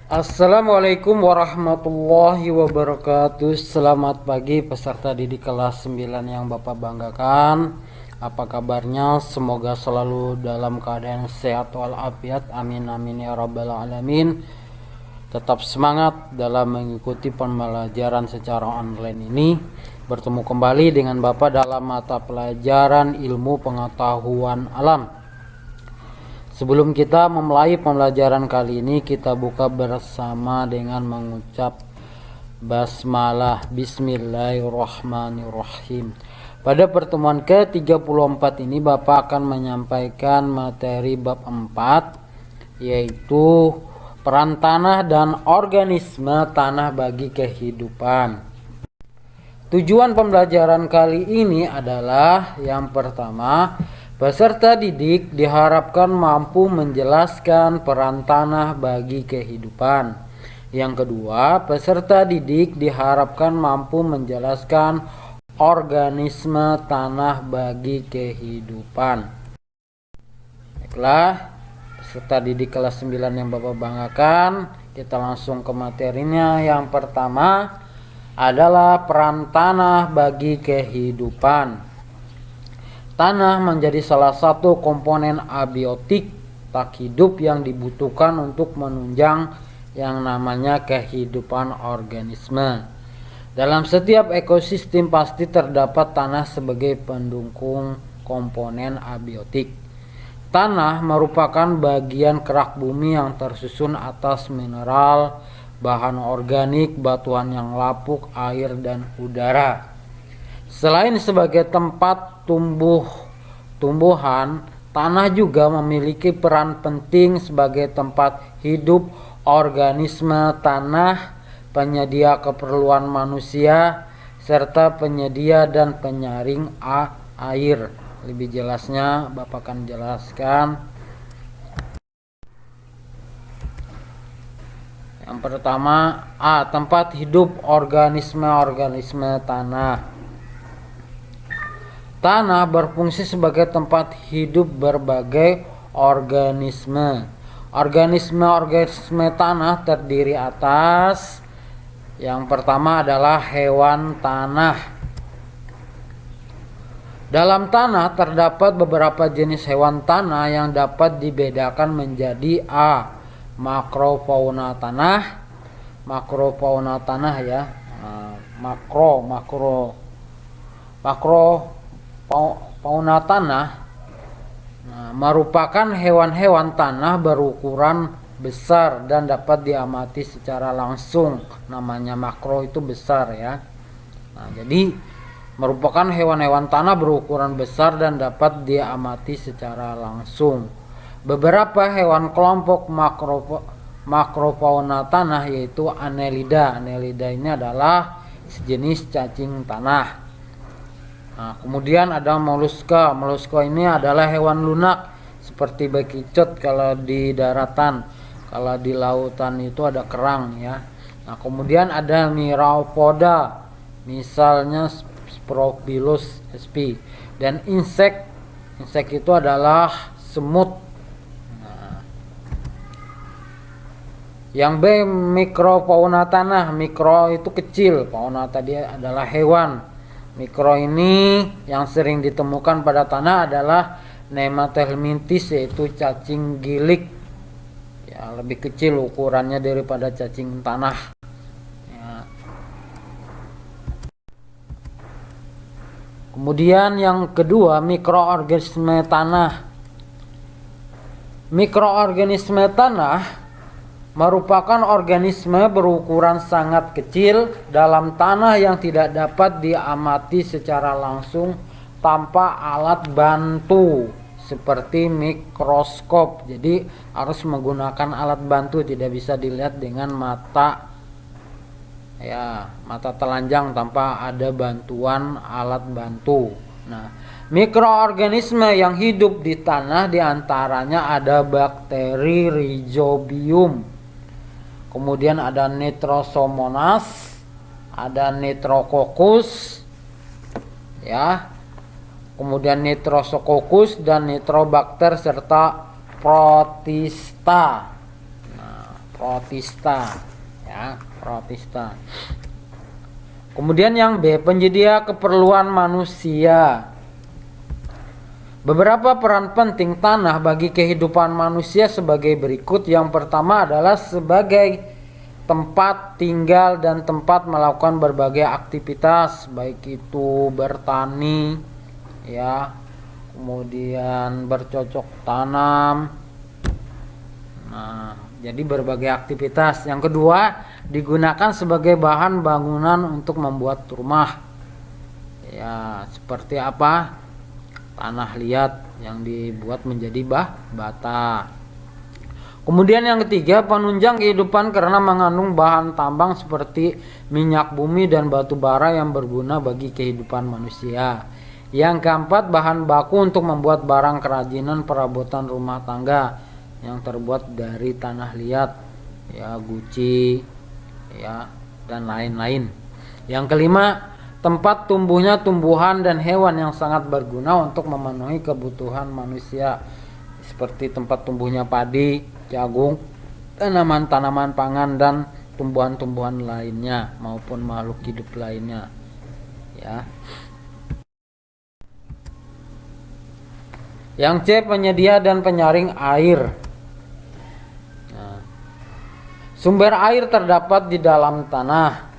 Assalamualaikum warahmatullahi wabarakatuh. Selamat pagi peserta didik kelas 9 yang Bapak banggakan. Apa kabarnya? Semoga selalu dalam keadaan sehat walafiat. Amin amin ya rabbal alamin. Tetap semangat dalam mengikuti pembelajaran secara online ini. Bertemu kembali dengan Bapak dalam mata pelajaran ilmu pengetahuan alam. Sebelum kita memulai pembelajaran kali ini, kita buka bersama dengan mengucap basmalah. Bismillahirrahmanirrahim. Pada pertemuan ke-34 ini Bapak akan menyampaikan materi bab 4, yaitu peran tanah dan organisme tanah bagi kehidupan. Tujuan pembelajaran kali ini adalah yang pertama, peserta didik diharapkan mampu menjelaskan peran tanah bagi kehidupan. Yang kedua, peserta didik diharapkan mampu menjelaskan organisme tanah bagi kehidupan. Baiklah, peserta didik kelas 9 yang Bapak banggakan, kita langsung ke materinya. Yang pertama adalah peran tanah bagi kehidupan. Tanah menjadi salah satu komponen abiotik tak hidup yang dibutuhkan untuk menunjang yang namanya kehidupan organisme. Dalam setiap ekosistem pasti terdapat tanah sebagai pendukung komponen abiotik. Tanah merupakan bagian kerak bumi yang tersusun atas mineral, bahan organik, batuan yang lapuk, air, dan udara. Selain sebagai tempat tumbuhan, tanah juga memiliki peran penting sebagai tempat hidup organisme tanah, penyedia keperluan manusia, serta penyedia dan penyaring air. Lebih jelasnya Bapak akan jelaskan. Yang pertama, tempat hidup organisme tanah. Tanah berfungsi sebagai tempat hidup berbagai organisme. Organisme tanah terdiri atas, yang pertama adalah hewan tanah. Dalam tanah terdapat beberapa jenis hewan tanah yang dapat dibedakan menjadi makrofauna tanah. Makrofauna tanah ya. Fauna tanah merupakan hewan-hewan tanah berukuran besar dan dapat diamati secara langsung. Namanya makro itu besar ya. Jadi merupakan hewan-hewan tanah berukuran besar dan dapat diamati secara langsung. Beberapa hewan kelompok makrofauna tanah yaitu Annelida. Annelida ini adalah sejenis cacing tanah. Kemudian ada moluska. Moluska ini adalah hewan lunak seperti bekicot kalau di daratan. Kalau di lautan itu ada kerang ya. Kemudian ada Myriapoda, misalnya Sprophilus sp. Dan insek itu adalah semut. Yang B, mikrofauna tanah. Mikro itu kecil, fauna tadi adalah hewan. Mikro ini yang sering ditemukan pada tanah adalah Nemathelminthis, yaitu cacing gilik. Ya, lebih kecil ukurannya daripada cacing tanah. Ya. Kemudian yang kedua, mikroorganisme tanah. Mikroorganisme tanah merupakan organisme berukuran sangat kecil dalam tanah yang tidak dapat diamati secara langsung tanpa alat bantu seperti mikroskop. Jadi harus menggunakan alat bantu, tidak bisa dilihat dengan mata telanjang tanpa ada bantuan alat bantu. Mikroorganisme yang hidup di tanah diantaranya ada bakteri Rhizobium. Kemudian ada Nitrosomonas, ada Nitrococcus, ya. Kemudian Nitrococcus dan Nitrobacter serta Protista. protista, ya, protista. Kemudian yang B, penyedia keperluan manusia. Beberapa peran penting tanah bagi kehidupan manusia sebagai berikut. Yang pertama adalah sebagai tempat tinggal dan tempat melakukan berbagai aktivitas, baik itu bertani, ya, kemudian bercocok tanam. Nah, jadi berbagai aktivitas. Yang kedua, digunakan sebagai bahan bangunan untuk membuat rumah. Ya, seperti apa? Tanah liat yang dibuat menjadi bata. Kemudian yang ketiga, penunjang kehidupan karena mengandung bahan tambang seperti minyak bumi dan batu bara yang berguna bagi kehidupan manusia. Yang keempat, bahan baku untuk membuat barang kerajinan perabotan rumah tangga yang terbuat dari tanah liat, ya, guci, ya, dan lain-lain. Yang kelima, tempat tumbuhnya tumbuhan dan hewan yang sangat berguna untuk memenuhi kebutuhan manusia, seperti tempat tumbuhnya padi, jagung, tanaman-tanaman pangan, dan tumbuhan-tumbuhan lainnya maupun makhluk hidup lainnya, ya. Yang C, penyedia dan penyaring air. Nah, sumber air terdapat di dalam tanah,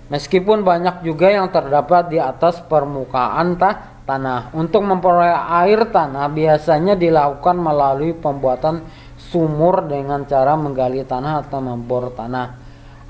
meskipun banyak juga yang terdapat di atas permukaan tanah. Untuk memperoleh air tanah biasanya dilakukan melalui pembuatan sumur dengan cara menggali tanah atau membor tanah.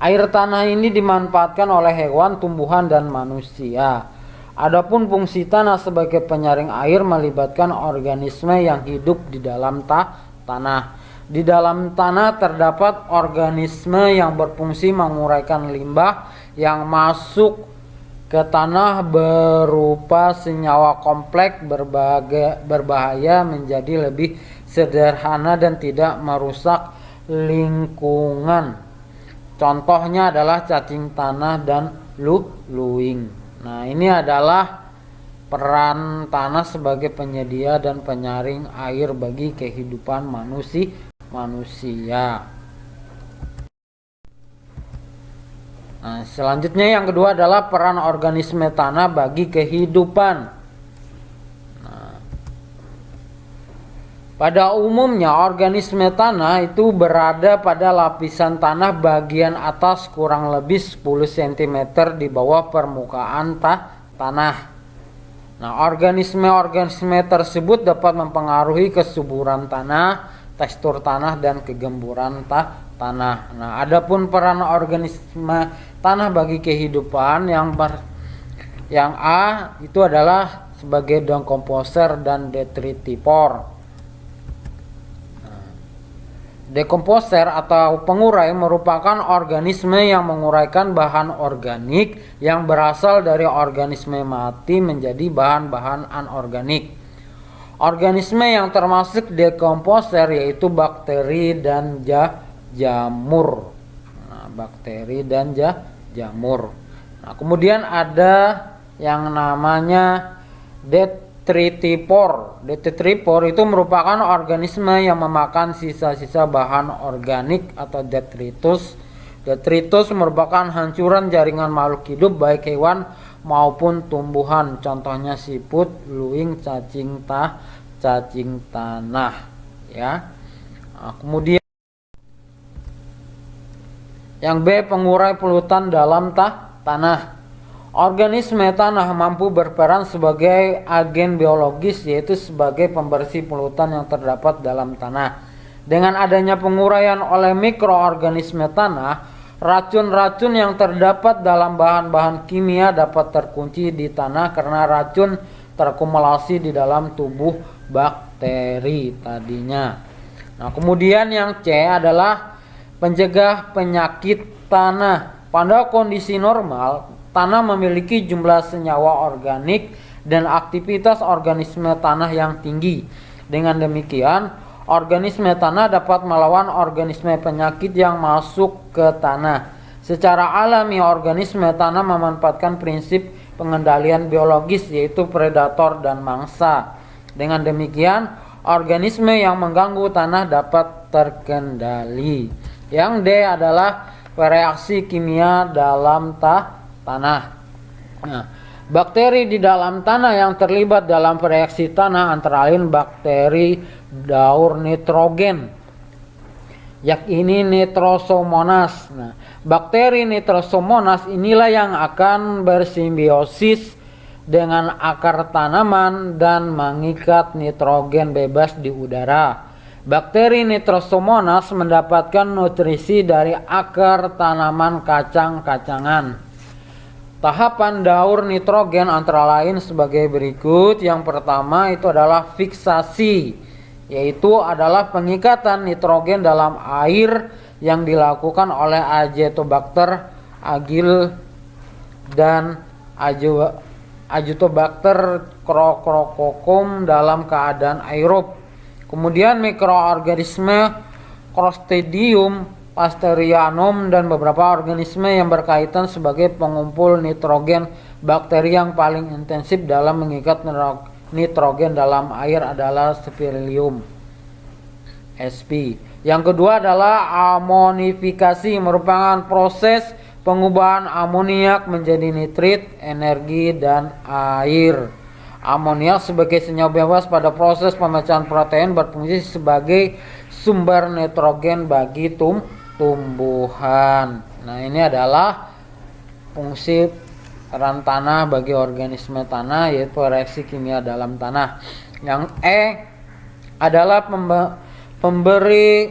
Air tanah ini dimanfaatkan oleh hewan, tumbuhan, dan manusia. Adapun fungsi tanah sebagai penyaring air melibatkan organisme yang hidup di dalam tanah. Di dalam tanah terdapat organisme yang berfungsi menguraikan limbah yang masuk ke tanah berupa senyawa kompleks berbahaya menjadi lebih sederhana dan tidak merusak lingkungan. Contohnya adalah cacing tanah dan luing. Nah, ini adalah peran tanah sebagai penyedia dan penyaring air bagi kehidupan manusia. Nah, selanjutnya yang kedua adalah peran organisme tanah bagi kehidupan. Nah, pada umumnya organisme tanah itu berada pada lapisan tanah bagian atas kurang lebih 10 cm di bawah permukaan tanah. Nah, organisme-organisme tersebut dapat mempengaruhi kesuburan tanah, tekstur tanah, dan kegemburan tanah. Nah, adapun peran organisme tanah bagi kehidupan yang A itu adalah sebagai dekomposer dan detritivor. Dekomposer atau pengurai merupakan organisme yang menguraikan bahan organik yang berasal dari organisme mati menjadi bahan-bahan anorganik. Organisme yang termasuk dekomposer yaitu bakteri dan jamur. Nah, bakteri dan jamur. Nah, kemudian ada yang namanya detritivor. Detritivor itu merupakan organisme yang memakan sisa-sisa bahan organik atau detritus. Detritus merupakan hancuran jaringan makhluk hidup baik hewan maupun tumbuhan. Contohnya siput, luing, cacing tanah, ya. Nah, kemudian yang B, pengurai polutan dalam tanah. Organisme tanah mampu berperan sebagai agen biologis, yaitu sebagai pembersih polutan yang terdapat dalam tanah. Dengan adanya penguraian oleh mikroorganisme tanah, racun-racun yang terdapat dalam bahan-bahan kimia dapat terkunci di tanah karena racun terkumulasi di dalam tubuh bakteri tadinya. Nah, kemudian yang C adalah pencegah penyakit tanah. Pada kondisi normal, tanah memiliki jumlah senyawa organik dan aktivitas organisme tanah yang tinggi. Dengan demikian, organisme tanah dapat melawan organisme penyakit yang masuk ke tanah. Secara alami, organisme tanah memanfaatkan prinsip pengendalian biologis, yaitu predator dan mangsa. Dengan demikian, organisme yang mengganggu tanah dapat terkendali. Yang D adalah reaksi kimia dalam tanah. Nah, bakteri di dalam tanah yang terlibat dalam reaksi tanah antara lain bakteri daur nitrogen, yakni Nitrosomonas. Nah, bakteri Nitrosomonas inilah yang akan bersimbiosis dengan akar tanaman dan mengikat nitrogen bebas di udara. Bakteri Nitrosomonas mendapatkan nutrisi dari akar tanaman kacang-kacangan. Tahapan daur nitrogen antara lain sebagai berikut. Yang pertama itu adalah fiksasi, yaitu adalah pengikatan nitrogen dalam air yang dilakukan oleh Azotobacter agile dan Azotobacter coccococcum dalam keadaan aerob. Kemudian mikroorganisme Clostridium Pasterianum dan beberapa organisme yang berkaitan sebagai pengumpul nitrogen. Bakteri yang paling intensif dalam mengikat nitrogen dalam air adalah Spirillum sp. Yang kedua adalah amonifikasi, merupakan proses pengubahan amoniak menjadi nitrit, energi, dan air. Amoniak sebagai senyawa bebas pada proses pemecahan protein berfungsi sebagai sumber nitrogen bagi tumbuhan. Nah, ini adalah fungsi peran tanah bagi organisme tanah, yaitu reaksi kimia dalam tanah. Yang E adalah pemberi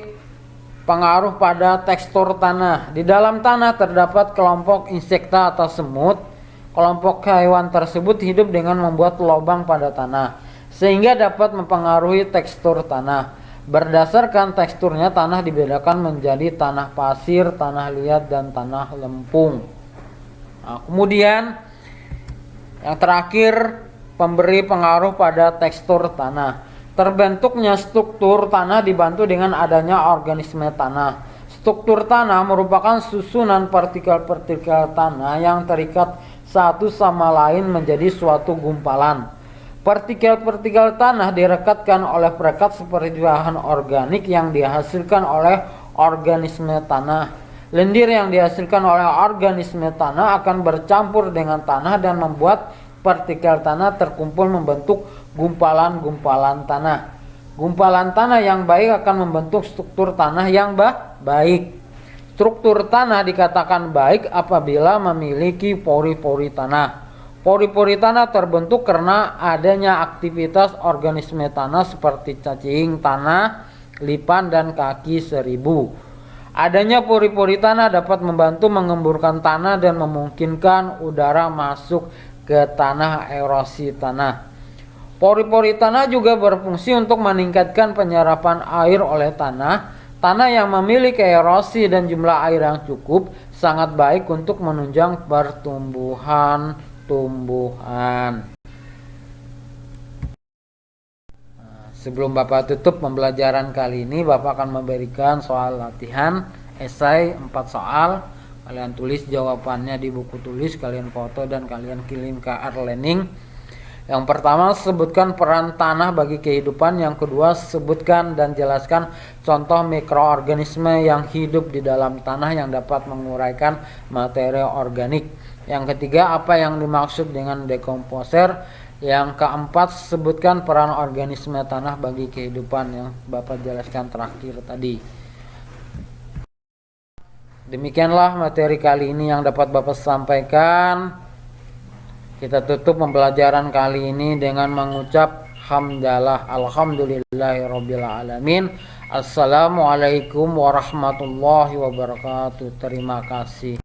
pengaruh pada tekstur tanah. Di dalam tanah terdapat kelompok insekta atau semut. Kelompok hewan tersebut hidup dengan membuat lubang pada tanah, sehingga dapat mempengaruhi tekstur tanah. Berdasarkan teksturnya, tanah dibedakan menjadi tanah pasir, tanah liat, dan tanah lempung. Nah, kemudian yang terakhir, pemberi pengaruh pada tekstur tanah. Terbentuknya struktur tanah dibantu dengan adanya organisme tanah. Struktur tanah merupakan susunan partikel-partikel tanah yang terikat satu sama lain menjadi suatu gumpalan. Partikel-partikel tanah direkatkan oleh perekat seperti bahan organik yang dihasilkan oleh organisme tanah. Lendir yang dihasilkan oleh organisme tanah akan bercampur dengan tanah dan membuat partikel tanah terkumpul membentuk gumpalan-gumpalan tanah. Gumpalan tanah yang baik akan membentuk struktur tanah yang baik. Struktur tanah dikatakan baik apabila memiliki pori-pori tanah. Pori-pori tanah terbentuk karena adanya aktivitas organisme tanah seperti cacing tanah, lipan, dan kaki seribu. Adanya pori-pori tanah dapat membantu mengemburkan tanah dan memungkinkan udara masuk ke tanah, erosi tanah. Pori-pori tanah juga berfungsi untuk meningkatkan penyerapan air oleh tanah. Tanah yang memiliki erosi dan jumlah air yang cukup sangat baik untuk menunjang pertumbuhan tumbuhan. Sebelum Bapak tutup pembelajaran kali ini, Bapak akan memberikan soal latihan esai 4 soal. Kalian tulis jawabannya di buku tulis, kalian foto dan kalian kirim ke R-Learning. Yang pertama, sebutkan peran tanah bagi kehidupan. Yang kedua, sebutkan dan jelaskan contoh mikroorganisme yang hidup di dalam tanah yang dapat menguraikan materi organik. Yang ketiga, apa yang dimaksud dengan dekomposer. Yang keempat, sebutkan peran organisme tanah bagi kehidupan yang Bapak jelaskan terakhir tadi. Demikianlah materi kali ini yang dapat Bapak sampaikan. Kita tutup pembelajaran kali ini dengan mengucap hamdalah, alhamdulillahirabbil alamin. Assalamualaikum warahmatullahi wabarakatuh. Terima kasih.